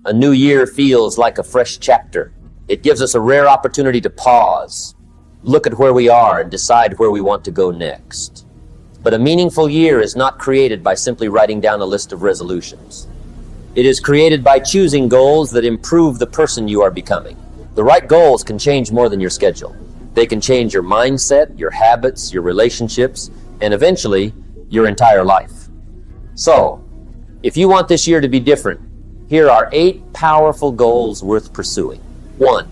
A new year feels like a fresh chapter. It gives us a rare opportunity to pause, look at where we are, and decide where we want to go next. But a meaningful year is not created by simply writing down a list of resolutions. It is created by choosing goals that improve the person you are becoming. The right goals can change more than your schedule. They can change your mindset, your habits, your relationships, and eventually, your entire life. So, if you want this year to be different, here are 8 powerful goals worth pursuing. 1.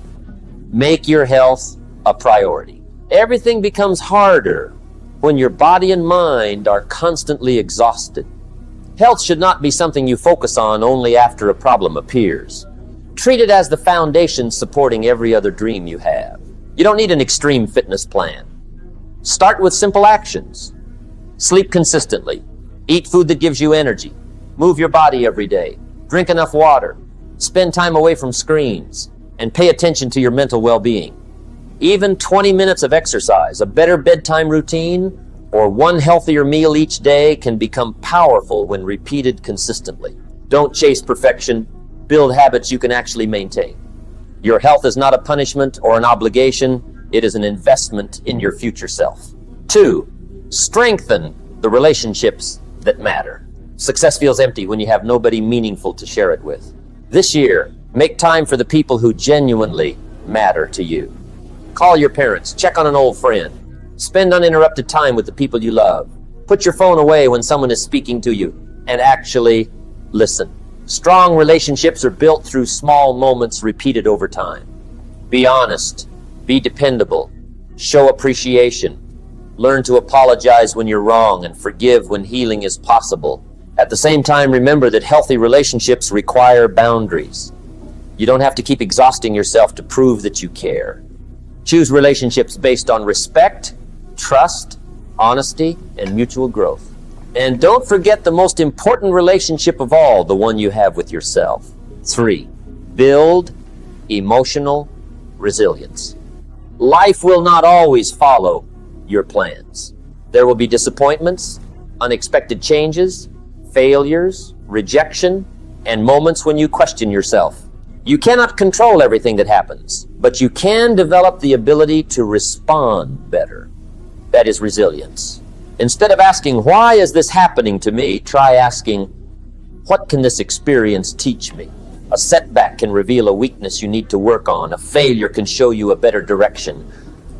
Make your health a priority. Everything becomes harder when your body and mind are constantly exhausted. Health should not be something you focus on only after a problem appears. Treat it as the foundation supporting every other dream you have. You don't need an extreme fitness plan. Start with simple actions. Sleep consistently. Eat food that gives you energy. Move your body every day. Drink enough water. Spend time away from screens. And pay attention to your mental well-being. Even 20 minutes of exercise, a better bedtime routine, or one healthier meal each day can become powerful when repeated consistently. Don't chase perfection. Build habits you can actually maintain. Your health is not a punishment or an obligation. It is an investment in your future self. 2. Strengthen the relationships that matter. Success feels empty when you have nobody meaningful to share it with. This year, make time for the people who genuinely matter to you. Call your parents, check on an old friend. Spend uninterrupted time with the people you love. Put your phone away when someone is speaking to you, and actually listen. Strong relationships are built through small moments repeated over time. Be honest. Be dependable. Show appreciation. Learn to apologize when you're wrong and forgive when healing is possible. At the same time, remember that healthy relationships require boundaries. You don't have to keep exhausting yourself to prove that you care. Choose relationships based on respect, trust, honesty, and mutual growth. And don't forget the most important relationship of all, the one you have with yourself. 3. Build emotional resilience. Life will not always follow your plans. There will be disappointments, unexpected changes, failures, rejection, and moments when you question yourself. You cannot control everything that happens, but you can develop the ability to respond better. That is resilience. Instead of asking, why is this happening to me? Try asking, what can this experience teach me? A setback can reveal a weakness you need to work on. A failure can show you a better direction.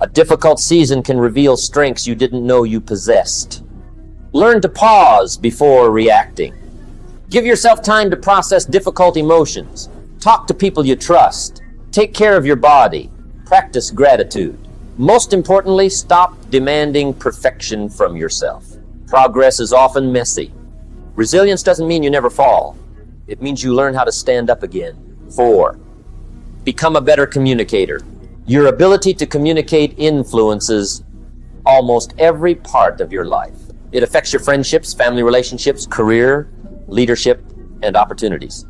A difficult season can reveal strengths you didn't know you possessed. Learn to pause before reacting. Give yourself time to process difficult emotions. Talk to people you trust. Take care of your body. Practice gratitude. Most importantly, stop demanding perfection from yourself. Progress is often messy. Resilience doesn't mean you never fall. It means you learn how to stand up again. 4. Become a better communicator. Your ability to communicate influences almost every part of your life. It affects your friendships, family relationships, career, leadership, and opportunities.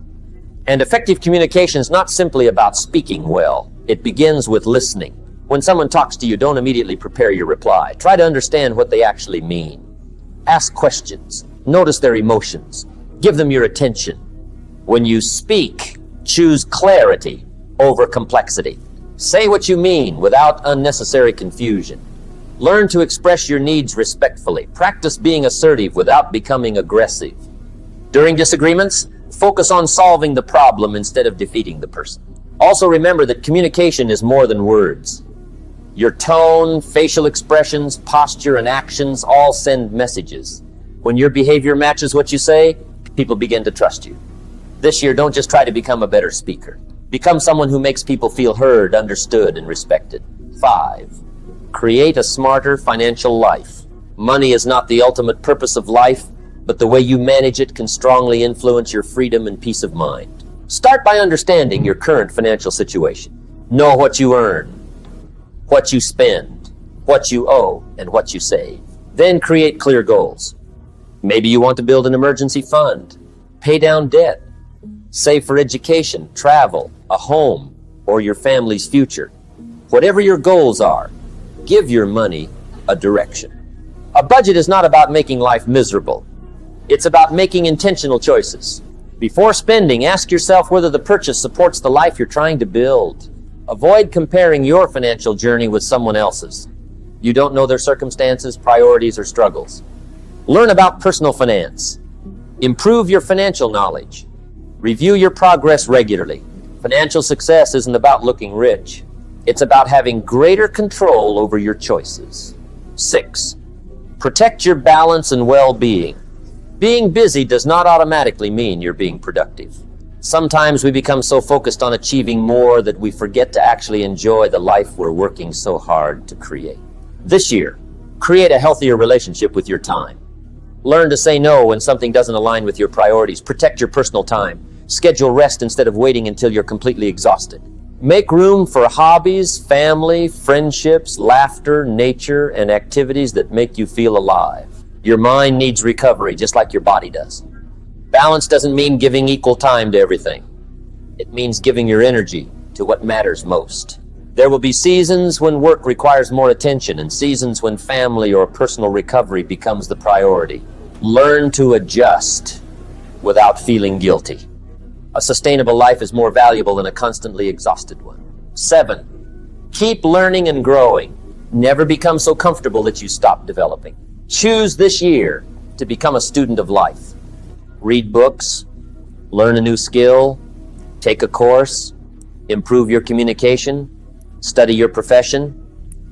And effective communication is not simply about speaking well. It begins with listening. When someone talks to you, don't immediately prepare your reply. Try to understand what they actually mean. Ask questions. Notice their emotions. Give them your attention. When you speak, choose clarity over complexity. Say what you mean without unnecessary confusion. Learn to express your needs respectfully. Practice being assertive without becoming aggressive. During disagreements, focus on solving the problem instead of defeating the person. Also remember that communication is more than words. Your tone, facial expressions, posture, and actions all send messages. When your behavior matches what you say, people begin to trust you. This year, don't just try to become a better speaker. Become someone who makes people feel heard, understood, and respected. 5. Create a smarter financial life. Money is not the ultimate purpose of life, but the way you manage it can strongly influence your freedom and peace of mind. Start by understanding your current financial situation. Know what you earn, what you spend, what you owe, and what you save. Then create clear goals. Maybe you want to build an emergency fund, pay down debt, save for education, travel, a home, or your family's future. Whatever your goals are, give your money a direction. A budget is not about making life miserable. It's about making intentional choices. Before spending, ask yourself whether the purchase supports the life you're trying to build. Avoid comparing your financial journey with someone else's. You don't know their circumstances, priorities, or struggles. Learn about personal finance. Improve your financial knowledge. Review your progress regularly. Financial success isn't about looking rich. It's about having greater control over your choices. 6. Protect your balance and well-being. Being busy does not automatically mean you're being productive. Sometimes we become so focused on achieving more that we forget to actually enjoy the life we're working so hard to create. This year, create a healthier relationship with your time. Learn to say no when something doesn't align with your priorities. Protect your personal time. Schedule rest instead of waiting until you're completely exhausted. Make room for hobbies, family, friendships, laughter, nature, and activities that make you feel alive. Your mind needs recovery just like your body does. Balance doesn't mean giving equal time to everything. It means giving your energy to what matters most. There will be seasons when work requires more attention and seasons when family or personal recovery becomes the priority. Learn to adjust without feeling guilty. A sustainable life is more valuable than a constantly exhausted one. 7. Keep learning and growing. Never become so comfortable that you stop developing. Choose this year to become a student of life. Read books, learn a new skill, take a course, improve your communication, study your profession,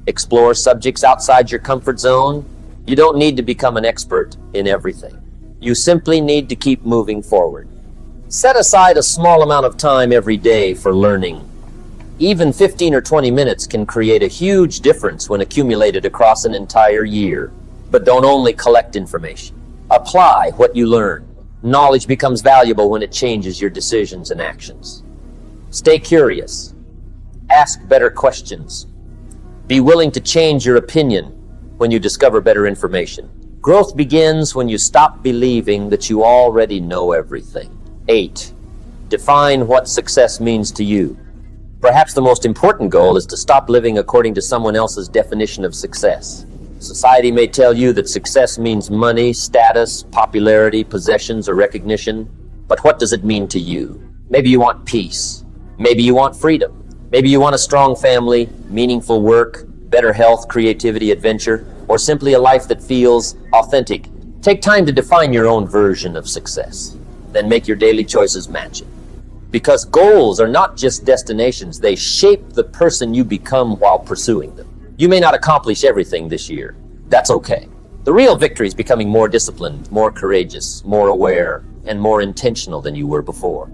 explore subjects outside your comfort zone. You don't need to become an expert in everything. You simply need to keep moving forward. Set aside a small amount of time every day for learning. Even 15 or 20 minutes can create a huge difference when accumulated across an entire year. But don't only collect information. Apply what you learn. Knowledge becomes valuable when it changes your decisions and actions. Stay curious. Ask better questions. Be willing to change your opinion when you discover better information. Growth begins when you stop believing that you already know everything. 8. Define what success means to you. Perhaps the most important goal is to stop living according to someone else's definition of success. Society may tell you that success means money, status, popularity, possessions, or recognition. But what does it mean to you? Maybe you want peace. Maybe you want freedom. Maybe you want a strong family, meaningful work, better health, creativity, adventure, or simply a life that feels authentic. Take time to define your own version of success. Then make your daily choices match it. Because goals are not just destinations, they shape the person you become while pursuing them. You may not accomplish everything this year. That's okay. The real victory is becoming more disciplined, more courageous, more aware, and more intentional than you were before.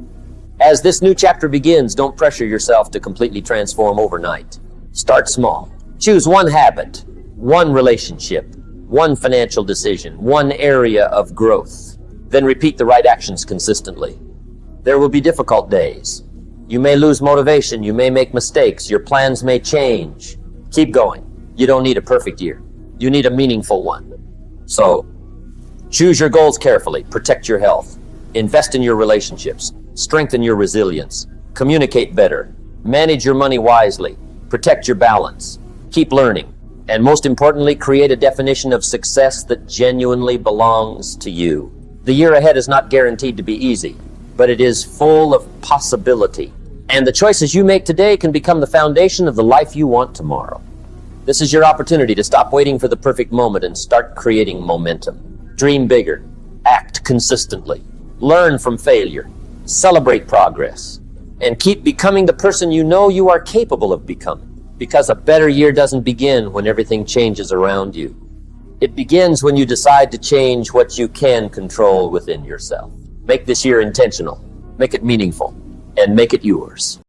As this new chapter begins, don't pressure yourself to completely transform overnight. Start small. Choose one habit, one relationship, one financial decision, one area of growth. Then repeat the right actions consistently. There will be difficult days. You may lose motivation, you may make mistakes, your plans may change. Keep going. You don't need a perfect year. You need a meaningful one. So, choose your goals carefully, protect your health, invest in your relationships, strengthen your resilience, communicate better, manage your money wisely, protect your balance, keep learning, and most importantly, create a definition of success that genuinely belongs to you. The year ahead is not guaranteed to be easy, but it is full of possibility. And the choices you make today can become the foundation of the life you want tomorrow. This is your opportunity to stop waiting for the perfect moment and start creating momentum. Dream bigger, act consistently, learn from failure, celebrate progress, and keep becoming the person you know you are capable of becoming. Because a better year doesn't begin when everything changes around you. It begins when you decide to change what you can control within yourself. Make this year intentional, make it meaningful, and make it yours.